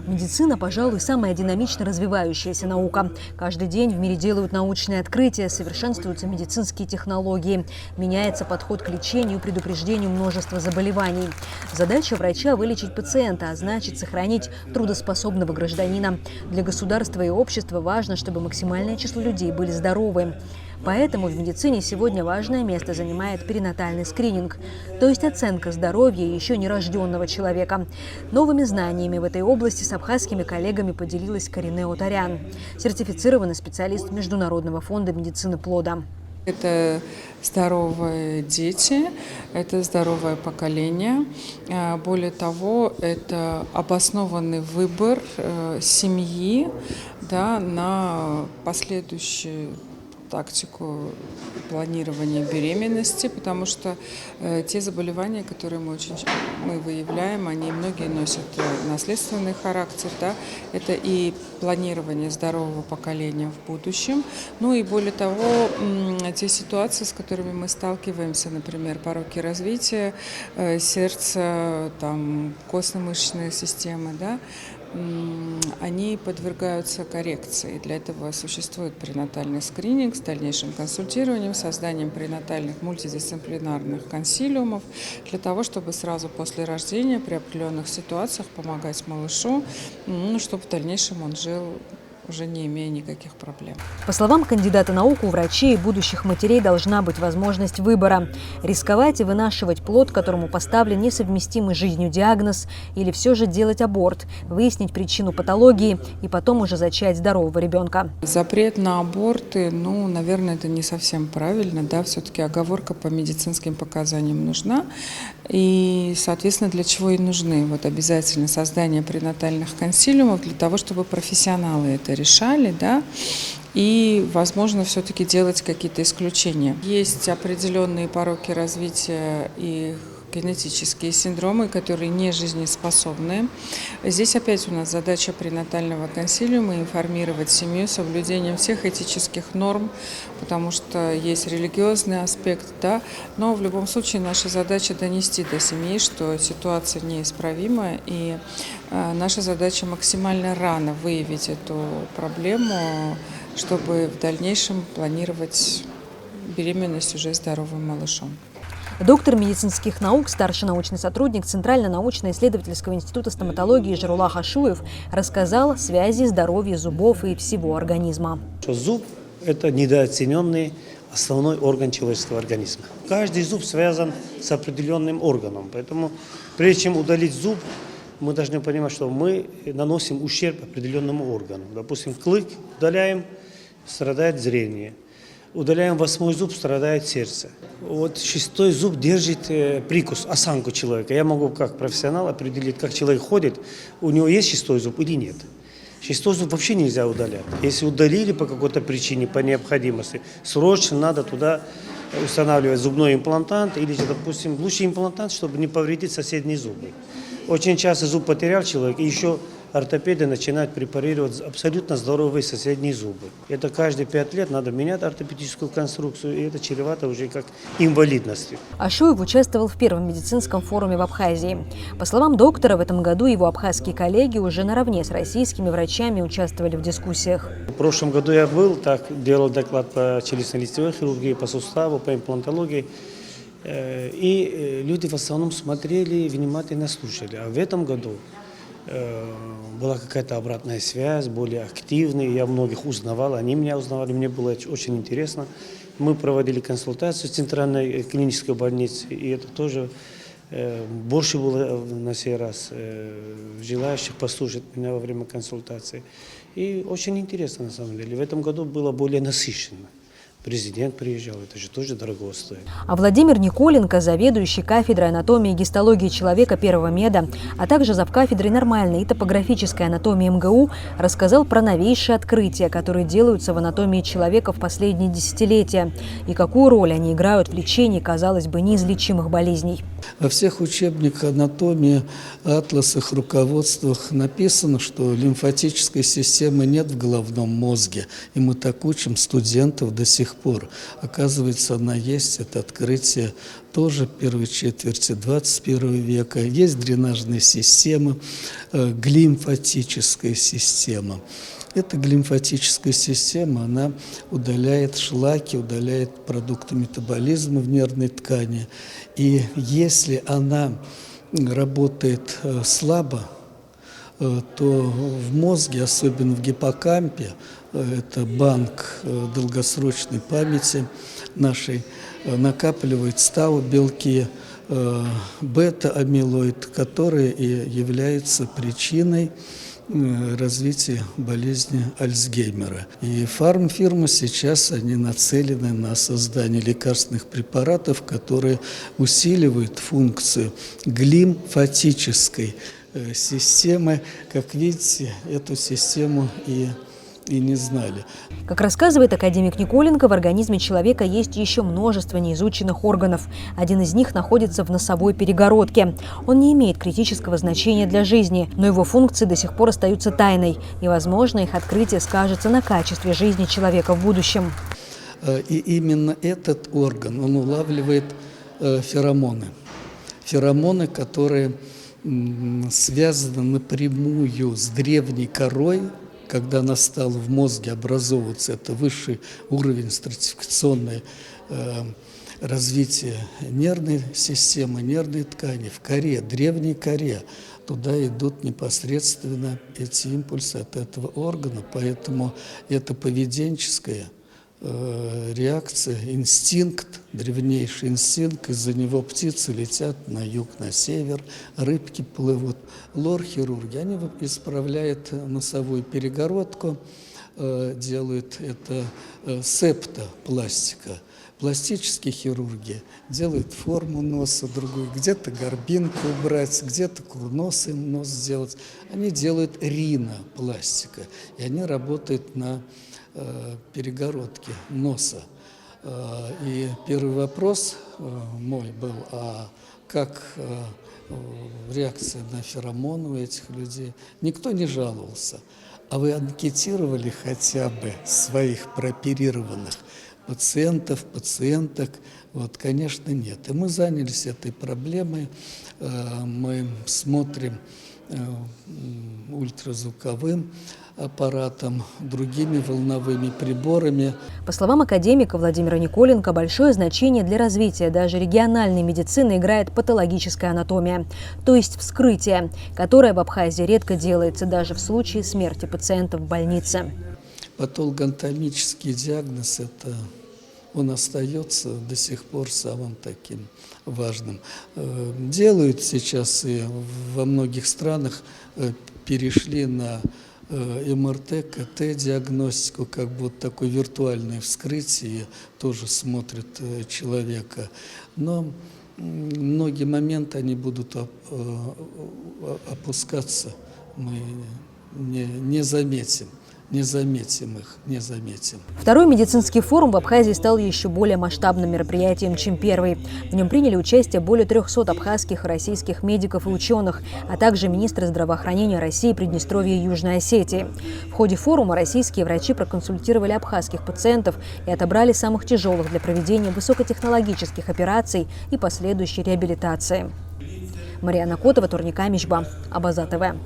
Медицина, пожалуй, самая динамично развивающаяся наука. Каждый день в мире делают научные открытия, совершенствуются медицинские технологии. Меняется подход к лечению, предупреждению множества заболеваний. Задача врача – вылечить пациента, а значит сохранить трудоспособного гражданина. Для государства и общества важно, чтобы максимальное число людей были здоровы. Поэтому в медицине сегодня важное место занимает перинатальный скрининг, то есть оценка здоровья еще нерожденного человека. Новыми знаниями в этой области с абхазскими коллегами поделилась Карине Отарян, сертифицированный специалист Международного фонда медицины плода. Это здоровые дети, это здоровое поколение. Более того, это обоснованный выбор семьи, да, на последующую тактику планирования беременности, потому что те заболевания, которые мы выявляем, они многие носят наследственный характер, да, это и планирование здорового поколения в будущем, ну и более того, те ситуации, с которыми мы сталкиваемся, например, пороки развития сердца, там, костно-мышечной системы, да, они подвергаются коррекции. Для этого существует пренатальный скрининг с дальнейшим консультированием, созданием пренатальных мультидисциплинарных консилиумов, для того, чтобы сразу после рождения при определенных ситуациях помогать малышу, чтобы в дальнейшем он жил уже не имея никаких проблем. По словам кандидата наук, у врачей и будущих матерей должна быть возможность выбора. Рисковать и вынашивать плод, которому поставлен несовместимый с жизнью диагноз, или все же делать аборт, выяснить причину патологии и потом уже зачать здорового ребенка. Запрет на аборты, наверное, это не совсем правильно, да, все-таки оговорка по медицинским показаниям нужна. И, соответственно, для чего и нужны обязательно создание пренатальных консилиумов, для того, чтобы профессионалы это решали, да, и, возможно, все-таки делать какие-то исключения. Есть определенные пороки развития и генетические синдромы, которые не жизнеспособны. Здесь опять у нас задача пренатального консилиума информировать семью соблюдением всех этических норм, потому что есть религиозный аспект, да, но в любом случае наша задача донести до семьи, что ситуация неисправима, и наша задача максимально рано выявить эту проблему, чтобы в дальнейшем планировать беременность уже здоровым малышом. Доктор медицинских наук, старший научный сотрудник Центрально-научно-исследовательского института стоматологии Жарулах Ашуев рассказал о связи здоровья зубов и всего организма. Зуб – это недооцененный основной орган человеческого организма. Каждый зуб связан с определенным органом, поэтому прежде чем удалить зуб, мы должны понимать, что мы наносим ущерб определенному органу. Допустим, клык удаляем, страдает зрение. Удаляем 8-й зуб, страдает сердце. 6-й зуб держит прикус, осанку человека. Я могу как профессионал определить, как человек ходит, у него есть 6-й зуб или нет. 6-й зуб вообще нельзя удалять. Если удалили по какой-то причине, по необходимости, срочно надо туда устанавливать зубной имплантант или, допустим, лучший имплантант, чтобы не повредить соседние зубы. Очень часто зуб потерял человек, и еще ортопеды начинают препарировать абсолютно здоровые соседние зубы. Это каждые 5 лет надо менять ортопедическую конструкцию, и это чревато уже как инвалидностью. Ашуев участвовал в первом медицинском форуме в Абхазии. По словам доктора, в этом году его абхазские коллеги уже наравне с российскими врачами участвовали в дискуссиях. В прошлом году я делал доклад по челюстно-лицевой хирургии, по суставу, по имплантологии. И люди в основном смотрели, внимательно слушали. А в этом году была какая-то обратная связь, более активная. Я многих узнавал, они меня узнавали, мне было очень интересно. Мы проводили консультацию в Центральной клинической больнице, и это тоже больше было на сей раз желающих послушать меня во время консультации. И очень интересно на самом деле. В этом году было более насыщенно. Президент приезжал, это же тоже дорого стоит. А Владимир Николенко, заведующий кафедрой анатомии и гистологии человека первого меда, а также завкафедрой нормальной и топографической анатомии МГУ, рассказал про новейшие открытия, которые делаются в анатомии человека в последние десятилетия, и какую роль они играют в лечении, казалось бы, неизлечимых болезней. Во всех учебниках анатомии, атласах, руководствах написано, что лимфатической системы нет в головном мозге, и мы так учим студентов до сих сих пор. Оказывается, она есть, это открытие тоже первой четверти 21 века. Есть дренажная система, глимфатическая система. Эта глимфатическая система, она удаляет шлаки, удаляет продукты метаболизма в нервной ткани. И если она работает слабо, то в мозге, особенно в гиппокампе, это банк долгосрочной памяти нашей, накапливается тау-белки, бета-амилоид, которые и являются причиной развития болезни Альцгеймера. И фармфирмы сейчас они нацелены на создание лекарственных препаратов, которые усиливают функцию глимфатической системы. Как видите, эту систему и не знали. Как рассказывает академик Николенко, в организме человека есть еще множество неизученных органов. Один из них находится в носовой перегородке. Он не имеет критического значения для жизни, но его функции до сих пор остаются тайной. И, возможно, их открытие скажется на качестве жизни человека в будущем. И именно этот орган, он улавливает феромоны. Феромоны, которые связаны напрямую с древней корой. Когда она стала в мозге образовываться, это высший уровень стратификационное развитие нервной системы, нервной ткани в коре, древней коре. Туда идут непосредственно эти импульсы от этого органа, поэтому это поведенческая реакция, инстинкт, древнейший инстинкт, из-за него птицы летят на юг, на север, рыбки плывут. Лор-хирурги, они исправляют носовую перегородку, делают это септопластика. Пластические хирурги делают форму носа другую, где-то горбинку убрать, где-то курносый нос сделать. Они делают ринопластика, и они работают на перегородки носа. И первый вопрос мой был, а как реакция на феромоны у этих людей? Никто не жаловался. А вы анкетировали хотя бы своих прооперированных пациентов, пациенток? Вот, конечно, нет. И мы занялись этой проблемой. Мы смотрим ультразвуковым аппаратом, другими волновыми приборами. По словам академика Владимира Николенко, большое значение для развития даже региональной медицины играет патологическая анатомия, то есть вскрытие, которое в Абхазии редко делается даже в случае смерти пациента в больнице. Патологоанатомический диагноз он остается до сих пор самым таким важным. Делают сейчас и во многих странах перешли на МРТ, КТ-диагностику, как будто такое виртуальное вскрытие, тоже смотрят человека. Но многие моменты, они будут опускаться, мы не заметим. Не заметим их, не заметим. Второй медицинский форум в Абхазии стал еще более масштабным мероприятием, чем первый. В нем приняли участие более 300 абхазских и российских медиков и ученых, а также министры здравоохранения России, Приднестровья и Южной Осетии. В ходе форума российские врачи проконсультировали абхазских пациентов и отобрали самых тяжелых для проведения высокотехнологических операций и последующей реабилитации. Мария Котова, Турника Мичба, Абаза ТВ.